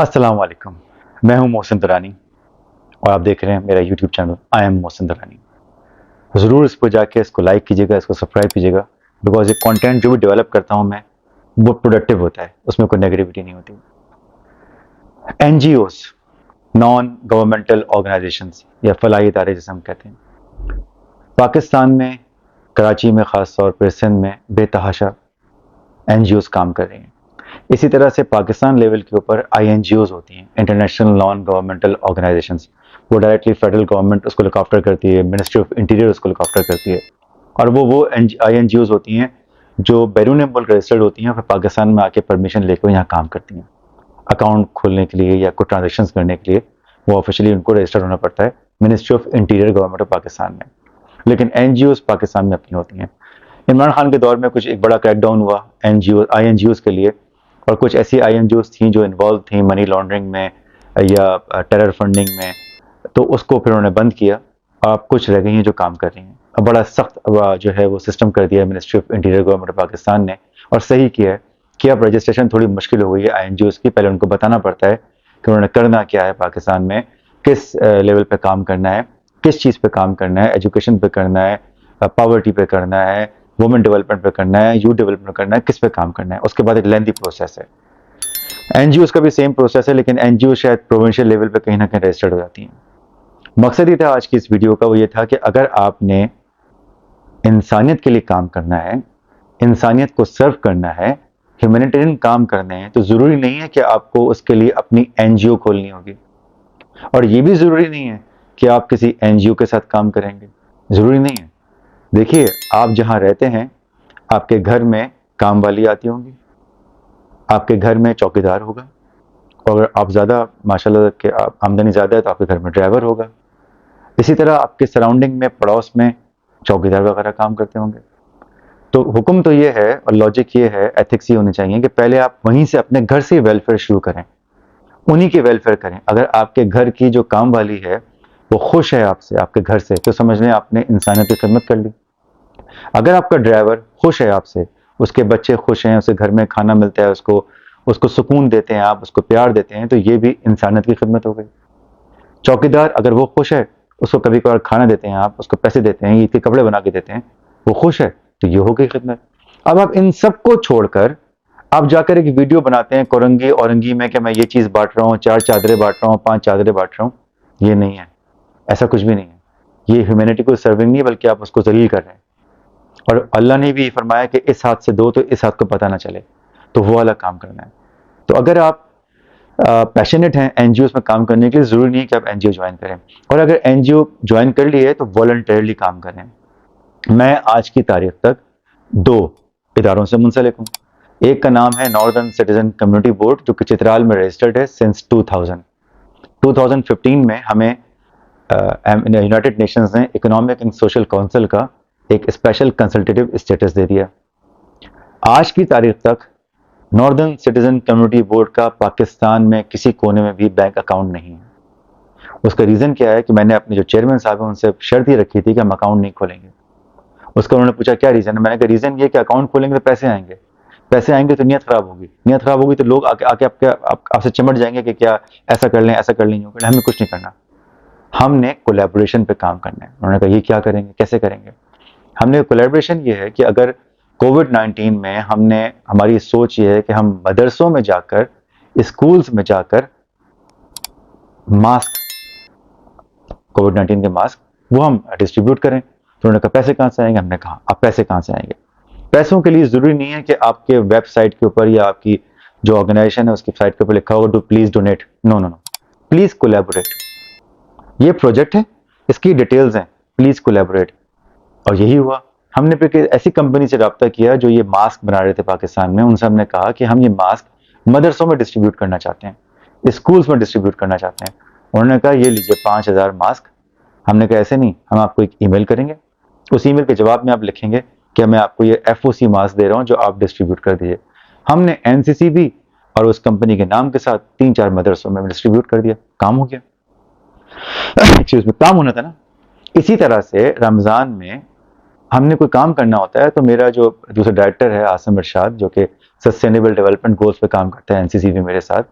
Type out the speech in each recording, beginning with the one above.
السلام علیکم، میں ہوں محسن درانی اور آپ دیکھ رہے ہیں میرا یوٹیوب چینل آئی ایم محسن درانی۔ ضرور اس پہ جا کے اس کو لائک کیجیے گا، اس کو سبسکرائب کیجیے گا، بیکاز یہ کانٹینٹ جو بھی ڈیولپ کرتا ہوں میں وہ پروڈکٹیو ہوتا ہے، اس میں کوئی نیگیٹیوٹی نہیں ہوتی۔ N G O's, non governmental organizations یا فلاحی ادارے جسے ہم کہتے ہیں، پاکستان میں کراچی میں خاص طور پر سندھ میں بے تحاشا این جی اوز کام کر رہی ہیں۔ اسی طرح سے پاکستان لیول کے اوپر آئی این جی اوز ہوتی ہیں، انٹرنیشنل نان گورنمنٹل آرگنائزیشنز، وہ ڈائریکٹلی فیڈرل گورنمنٹ اس کو لک آفٹر کرتی ہے، منسٹری آف انٹیریئر اس کو لک آفٹر کرتی ہے، اور وہ آئی این جی اوز ہوتی ہیں جو بیرون ملک رجسٹرڈ ہوتی ہیں، پھر پاکستان میں آ کے پرمیشن لے کے یہاں کام کرتی ہیں۔ اکاؤنٹ کھولنے کے لیے یا کوئی ٹرانزیکشنز کرنے کے لیے وہ آفیشلی ان کو رجسٹر ہونا پڑتا ہے ministry of interior government of Pakistan میں، لیکن این جی اوز پاکستان میں اپنی ہوتی ہیں۔ عمران خان کے دور میں کچھ ایک بڑا کریک ڈاؤن ہوا آئی این جی اوز کے لیے، اور کچھ ایسی آئی این جی اوز تھیں جو انوالو تھیں منی لانڈرنگ میں یا ٹیرر فنڈنگ میں، تو اس کو پھر انہوں نے بند کیا، اور اب کچھ رہ گئی ہیں جو کام کر رہی ہیں۔ اب بڑا سخت جو ہے وہ سسٹم کر دیا ہے ministry of interior government of Pakistan نے، اور صحیح کیا ہے کہ اب رجسٹریشن تھوڑی مشکل ہو گئی ہے آئی این جی اوز کی۔ پہلے ان کو بتانا پڑتا ہے کہ انہوں نے کرنا کیا ہے، پاکستان میں کس لیول پہ کام کرنا ہے، کس چیز پہ کام کرنا ہے، ایجوکیشن پہ کرنا ہے، پاورٹی پہ کرنا ہے، وومن ڈیولپمنٹ پہ کرنا ہے، یوتھ ڈیولپمنٹ کرنا ہے، کس پہ کام کرنا ہے۔ اس کے بعد ایک لینتھی پروسیس ہے۔ این جی اوز کا بھی سیم پروسیس ہے، لیکن این جی او شاید پروونشل لیول پہ کہیں نہ کہیں رجسٹرڈ ہو جاتی ہیں۔ مقصد یہ تھا آج کی اس ویڈیو کا، وہ یہ تھا کہ اگر آپ نے انسانیت کے لیے کام کرنا ہے، انسانیت کو سرو کرنا ہے، ہیومینیٹیرین کام کرنے ہیں، تو ضروری نہیں ہے کہ آپ کو اس کے لیے اپنی این جی او کھولنی ہوگی، اور یہ بھی ضروری نہیں ہے کہ آپ کسی این جی او کے ساتھ کام کریں گے، ضروری نہیں ہے۔ دیکھیے، آپ جہاں رہتے ہیں آپ کے گھر میں کام والی آتی ہوں گی، آپ کے گھر میں چوکیدار ہوگا، اور اگر آپ زیادہ ماشاءاللہ کہ آمدنی زیادہ ہے تو آپ کے گھر میں ڈرائیور ہوگا۔ اسی طرح آپ کے سراؤنڈنگ میں پڑوس میں چوکیدار وغیرہ کام کرتے ہوں گے۔ تو حکم تو یہ ہے اور لاجک یہ ہے، ایتھکس یہ ہونی چاہیے کہ پہلے آپ وہیں سے اپنے گھر سے ویلفیئر شروع کریں، انہی کی ویلفیئر کریں۔ اگر آپ کے گھر کی جو کام والی ہے وہ خوش ہے آپ سے، آپ کے گھر سے، تو سمجھ لیں آپ نے انسانیت کی خدمت کر لی۔ اگر آپ کا ڈرائیور خوش ہے آپ سے، اس کے بچے خوش ہیں، اسے گھر میں کھانا ملتا ہے، اس کو سکون دیتے ہیں، آپ اس کو پیار دیتے ہیں، تو یہ بھی انسانیت کی خدمت ہو گئی۔ چوکیدار اگر وہ خوش ہے، اس کو کبھی کبھار کھانا دیتے ہیں، آپ اس کو پیسے دیتے ہیں، عید کے کپڑے بنا کے دیتے ہیں، وہ خوش ہے، تو یہ ہو گئی خدمت۔ اب آپ ان سب کو چھوڑ کر آپ جا کر ایک ویڈیو بناتے ہیں کورنگی اورنگی میں کہ میں یہ چیز بانٹ رہا ہوں، 4 چادریں بانٹ رہا ہوں، 5 چادریں بانٹ رہا ہوں، یہ نہیں ہے، ایسا کچھ بھی نہیں ہے۔ یہ ہیومینٹی کو سرونگ نہیں، بلکہ آپ اس کو ذلیل کر رہے ہیں۔ اور اللہ نے بھی فرمایا کہ اس ہاتھ سے دو تو اس ہاتھ کو پتہ نہ چلے، تو وہ والا کام کرنا ہے۔ تو اگر آپ پیشنیٹ ہیں این جی اوز میں کام کرنے کے لیے، ضروری نہیں ہے کہ آپ این جی او جوائن کریں، اور اگر این جی او جوائن کر لیے تو والنٹیرلی کام کریں۔ میں آج کی تاریخ تک 2 اداروں سے منسلک ہوں۔ ایک کا نام ہے ناردرن سٹیزن کمیونٹی بورڈ، جو کہ چترال میں رجسٹرڈ ہے سنس 2015 میں ہمیں یونائٹڈ نیشنز نے اکنامک اینڈ سوشل کونسل کا ایک اسپیشل کنسلٹیٹیو اسٹیٹس دے دیا۔ آج کی تاریخ تک ناردرن سٹیزن کمیونٹی بورڈ کا پاکستان میں کسی کونے میں بھی بینک اکاؤنٹ نہیں ہے۔ اس کا ریزن کیا ہے کہ میں نے اپنے جو چیئرمین صاحب ہیں ان سے شرط ہی رکھی تھی کہ ہم اکاؤنٹ نہیں کھولیں گے۔ اس کا انہوں نے پوچھا کیا ریزن ہے، میں نے کہا ریزن یہ کہ اکاؤنٹ کھولیں گے تو پیسے آئیں گے، پیسے آئیں گے تو نیت خراب ہوگی، نیت خراب ہوگی تو لوگ آ کے آپ سے چمٹ جائیں گے کہ کیا ایسا کر لیں، ایسا کر لیں، یوں کر لیں۔ ہمیں کچھ نہیں کرنا، ہم نے کولیبوریشن پہ کام کرنا ہے۔ انہوں نے کہا یہ کیا کریں گے، کیسے کریں گے؟ ہم نے کولیبوریشن یہ ہے کہ اگر کووڈ-19 میں ہماری سوچ یہ ہے کہ ہم مدرسوں میں جا کر، اسکولز میں جا کر ماسک، کووڈ-19 کے ماسک وہ ہم ڈسٹریبیوٹ کریں۔ تو انہوں نے کہا پیسے کہاں سے آئیں گے؟ ہم نے کہا اب پیسے کہاں سے آئیں گے؟ پیسوں کے لیے ضروری نہیں ہے کہ آپ کے ویب سائٹ کے اوپر یا آپ کی جو آرگنائزیشن ہے اس کی سائٹ کے اوپر لکھا ہوگا to please donate, no, please collaborate. یہ پروجیکٹ ہے، اس کی ڈیٹیلز ہیں، پلیز کولیبوریٹ۔ اور یہی ہوا۔ ہم نے پھر ایسی کمپنی سے رابطہ کیا جو یہ ماسک بنا رہے تھے پاکستان میں، ان سے ہم نے کہا کہ ہم یہ ماسک مدرسوں میں ڈسٹریبیوٹ کرنا چاہتے ہیں، اسکولز میں ڈسٹریبیوٹ کرنا چاہتے ہیں۔ انہوں نے کہا یہ لیجئے 5000 ماسک۔ ہم نے کہا ایسے نہیں، ہم آپ کو ایک ای میل کریں گے، اس ای میل کے جواب میں آپ لکھیں گے کہ میں آپ کو یہ ایف او سی ماسک دے رہا ہوں جو آپ ڈسٹریبیوٹ کر دیجیے۔ ہم نے این سی سی بھی اور اس کمپنی کے نام کے ساتھ 3-4 مدرسوں میں ڈسٹریبیوٹ کر دیا، کام ہو گیا۔ ایکسکیوز میں، کام ہونا تھا نا۔ اسی طرح سے رمضان میں ہم نے کوئی کام کرنا ہوتا ہے تو میرا جو دوسرا ڈائریکٹر ہے عاصم ارشاد، جو کہ سسٹینیبل ڈیولپمنٹ گولز پہ کام کرتا ہے این سی سی بھی میرے ساتھ،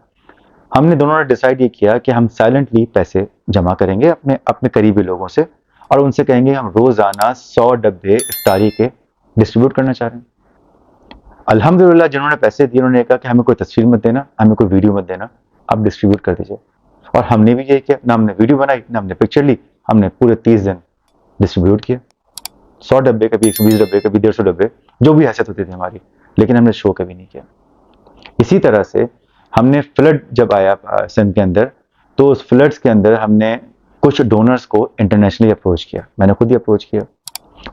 ہم نے دونوں نے ڈیسائیڈ یہ کیا کہ ہم سائلنٹلی پیسے جمع کریں گے اپنے قریبی لوگوں سے، اور ان سے کہیں گے ہم روزانہ 100 ڈبے افطاری کے ڈسٹریبیوٹ کرنا چاہ رہے ہیں۔ الحمدللہ جنہوں نے پیسے دیے انہوں نے کہا کہ ہمیں کوئی تصویر مت دینا، ہمیں کوئی ویڈیو مت دینا، آپ ڈسٹریبیوٹ کر دیجیے۔ اور ہم نے بھی یہی کیا، نہ ہم نے ویڈیو بنائی نہ ہم نے پکچر لی، ہم نے پورے 30 دن ڈسٹریبیوٹ کیا، 100 ڈبے، کبھی 120 ڈبے، کبھی 150 ڈبے، جو بھی حیثیت ہوتی تھی ہماری، لیکن ہم نے شو کبھی نہیں کیا۔ اسی طرح سے ہم نے فلڈ جب آیا سندھ کے اندر، تو اس فلڈس کے اندر ہم نے کچھ ڈونرز کو انٹرنیشنلی اپروچ کیا، میں نے خود ہی اپروچ کیا،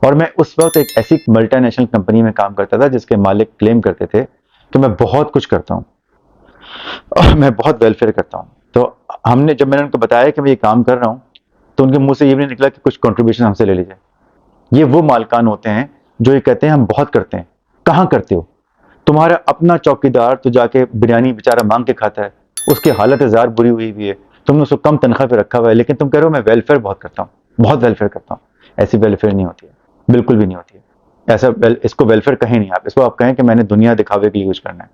اور میں اس وقت ایک ایسی ملٹی نیشنل کمپنی میں کام کرتا تھا جس کے مالک کلیم کرتے تھے کہ میں بہت کچھ کرتا ہوں اور میں بہت ویلفیئر کرتا ہوں۔ تو ہم نے جب میں نے ان کو بتایا کہ میں یہ کام کر رہا ہوں تو ان کے منہ سے یہ بھی نہیں نکلا کہ کچھ کنٹریبیوشن ہم سے لے لیجیے۔ یہ وہ مالکان ہوتے ہیں جو یہ کہتے ہیں ہم بہت کرتے ہیں، کہاں کرتے ہو؟ تمہارا اپنا چوکیدار تو جا کے بریانی بیچارہ مانگ کے کھاتا ہے، اس کی حالت ہزار بری ہوئی بھی ہے، تم نے اس کو کم تنخواہ پہ رکھا ہوا ہے، لیکن تم کہہ رہے ہو میں ویلفیئر بہت کرتا ہوں، بہت ویلفیئر کرتا ہوں۔ ایسی ویلفیئر نہیں ہوتی ہے، بالکل بھی نہیں ہوتی ہے ایسا۔ اس کو ویلفیئر کہیں نہیں، آپ اس کو آپ کہیں کہ میں نے دنیا دکھاوے کے لیے کچھ کرنا ہے۔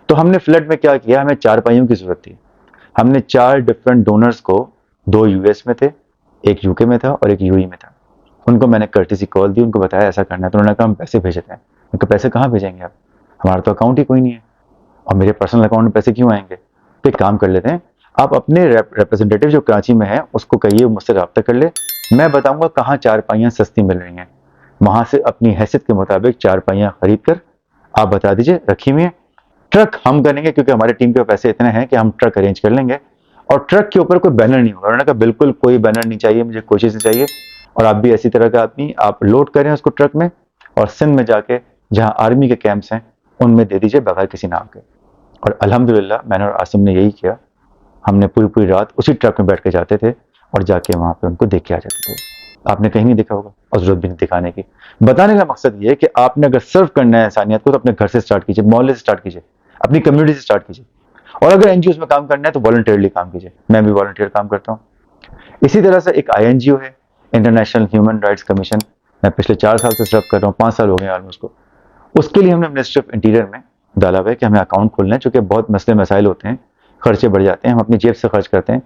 تو ہم نے فلڈ میں کیا کیا، ہمیں 4 پائیوں کی ضرورت تھی۔ ہم نے 4 ڈفرینٹ ڈونرز کو، 2 یو ایس میں تھے، ایک یو کے میں تھا اور ایک یو ای میں تھا، ان کو میں نے کرٹیسی کال دی، ان کو بتایا ایسا کرنا ہے، تو انہوں نے کہا ہم پیسے بھیجتے ہیں۔ ان کو پیسے کہاں بھیجیں گے آپ، ہمارا تو اکاؤنٹ ہی کوئی نہیں ہے، اور میرے پرسنل اکاؤنٹ میں پیسے کیوں آئیں گے؟ تو ایک کام کر لیتے ہیں، آپ اپنے ریپرزینٹیو جو کراچی میں ہے اس کو کہیے مجھ سے رابطہ کر لے، میں بتاؤں گا کہاں 4 پائیاں سستی مل رہی ہیں، وہاں سے اپنی حیثیت کے مطابق 4 پائیاں خرید کر آپ بتا دیجئے رکھی ہوئی ہیں۔ ٹرک ہم کریں گے کیونکہ ہماری ٹیم کے پیسے اتنے ہیں کہ ہم ٹرک ارینج کر لیں گے، اور ٹرک کے اوپر کوئی بینر نہیں ہوگا۔ انہوں نے کہا بالکل کوئی بینر نہیں چاہیے مجھے، کوئی چیز نہیں چاہیے، اور آپ بھی ایسی طرح کا آدمی، آپ لوڈ کریں اس کو ٹرک میں اور سندھ میں جا کے جہاں آرمی کے کیمپس ہیں ان میں دے دیجئے بغیر کسی نام کے۔ اور الحمدللہ میں نے اور عاصم نے یہی کیا، ہم نے پوری رات اسی ٹرک میں بیٹھ کے جاتے تھے اور جا کے وہاں پہ ان کو دیکھ کے آ جاتے تھے۔ آپ نے کہیں نہیں دیکھا ہوگا اور ضرورت بھی نہیں دکھانے کی۔ بتانے کا مقصد یہ ہے کہ آپ نے اگر سرو کرنا ہے انسانیت کو تو اپنے گھر سے سٹارٹ کیجیے، محلے سے سٹارٹ کیجیے، اپنی کمیونٹی سے سٹارٹ کیجیے، اور اگر این جی اوز میں کام کرنا ہے تو والنٹیئرلی کام کیجیے۔ میں بھی والنٹیئر کام کرتا ہوں۔ اسی طرح سے ایک آئی این جی او ہے، انٹرنیشنل ہیومن رائٹس کمیشن، میں پچھلے 4 سال سے سرو کر رہا ہوں، 5 سال ہو گئے آلموسٹ کو۔ اس کے لیے ہم نے منسٹری آف انٹیریئر میں ڈالا ہوا ہے کہ ہمیں اکاؤنٹ کھولنا ہے، چونکہ بہت مسئلے مسائل ہوتے ہیں، خرچے بڑھ جاتے ہیں، ہم اپنی جیب سے خرچ کرتے ہیں۔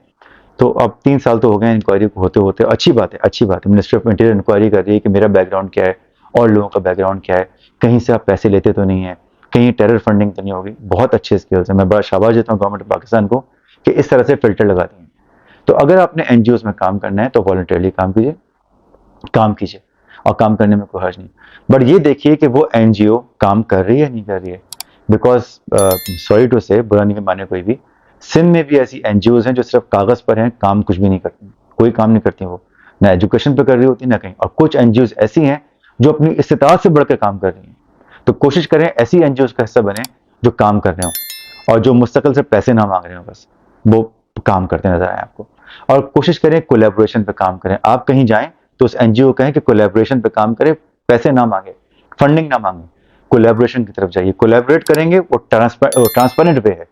تو اب 3 سال تو ہو گئے انکوائری ہوتے، اچھی بات ہے، منسٹری آف انٹیریئر انکوائری کر رہی ہے کہ میرا بیک گراؤنڈ کیا ہے اور لوگوں کا بیک گراؤنڈ کیا ہے، کہیں سے آپ پیسے لیتے تو نہیں ہیں، کہیں ٹیرر فنڈنگ تو نہیں ہوگی۔ بہت اچھے اسکلز ہیں، میں بڑا شاباش دیتا ہوں گورنمنٹ آف پاکستان کو کہ اس طرح سے فلٹر لگا دیے ہیں۔ تو اگر آپ نے این جی اوز میں کام کرنا ہے تو والنٹیئرلی کام کیجیے، اور کام کرنے میں کوئی حرج نہیں۔ بٹ یہ دیکھیے کہ وہ این جی او کام کر رہی ہے نہیں کر رہی ہے، بیکاز سوری ٹو سے، برا نہیں مانے کوئی بھی، سندھ میں بھی ایسی این جی اوز ہیں جو صرف کاغذ پر ہیں، کام کچھ بھی نہیں کرتی، کوئی کام نہیں کرتی، وہ نہ ایجوکیشن پہ کر رہی ہوتی نہ کہیں، اور کچھ این جی اوز ایسی ہیں جو اپنی استطاعت سے بڑھ کر کام کر رہی ہیں۔ تو کوشش کریں ایسی این جی اوز کا حصہ بنیں جو کام کر رہے ہوں اور جو مستقل سے پیسے نہ مانگ رہے ہوں، بس وہ کام کرتے نظر آئیں آپ کو۔ اور کوشش کریں کولیبوریشن پہ کام کریں، آپ کہیں جائیں تو اس این جی او کہیں کہ کولیبوریشن پہ کام کرے، پیسے نہ مانگے، فنڈنگ نہ مانگے، کولیبوریشن کی طرف جائیے۔ کولیبوریٹ کریں گے، وہ ٹرانسپیرنٹ وے ہے،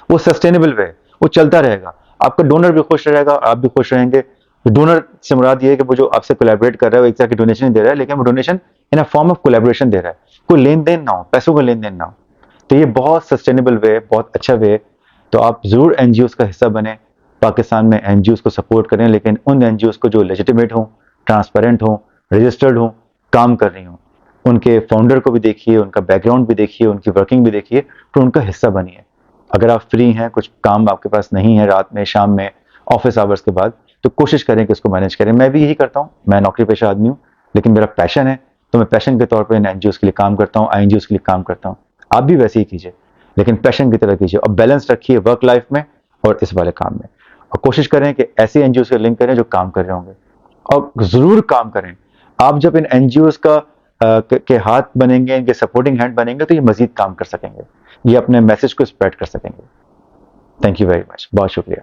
وہ سسٹینیبل وے ہے، وہ چلتا رہے گا، آپ کا ڈونر بھی خوش رہے گا اور آپ بھی خوش رہیں گے۔ ڈونر سے مراد یہ ہے کہ وہ جو آپ سے کولیبوریٹ کر رہا ہے وہ ایک طرح کی ڈونیشن نہیں دے رہا ہے، لیکن وہ donation in a form of collaboration دے رہا ہے، کوئی لین دین نہ ہو، پیسوں کا لین دین نہ ہو۔ تو یہ بہت سسٹینیبل وے ہے، بہت اچھا وے ہے۔ تو آپ ضرور این جی اوز کا حصہ بنیں، پاکستان میں این جی اوز کو سپورٹ کریں، لیکن ان این جی اوز کو جو لیجیٹیمیٹ ہوں، ٹرانسپیرنٹ ہوں، رجسٹرڈ ہوں، کام کر رہی ہوں، ان کے فاؤنڈر کو بھی دیکھیے، ان کا بیک گراؤنڈ بھی دیکھیے، ان کی ورکنگ بھی دیکھیے، تو ان کا حصہ بنیے۔ اگر آپ فری ہیں، کچھ کام آپ کے پاس نہیں ہے رات میں، شام میں، آفس آورس کے بعد، تو کوشش کریں کہ اس کو مینیج کریں۔ میں بھی یہی کرتا ہوں، میں نوکری پیشہ آدمی ہوں، لیکن میرا پیشن ہے تو میں پیشن کے طور پہ ان این جی اوز کے لیے کام کرتا ہوں، آئی این جی اوز کے لیے کام کرتا ہوں۔ آپ بھی ویسے ہی کیجیے، لیکن پیشن کی طرح کیجیے، اور بیلنس رکھیے ورک لائف میں اور اس والے کام میں، اور کوشش کریں کہ ایسی این جی او سے لنک کریں جو کام کر رہے ہوں گے، اور ضرور کام کریں۔ آپ جب ان این جی اوز کے ہاتھ بنیں گے، ان کے سپورٹنگ ہینڈ بنیں گے، تو یہ مزید کام کر سکیں گے، یہ اپنے میسج کو اسپریڈ کر سکیں گے۔ تھینک یو ویری مچ، بہت شکریہ۔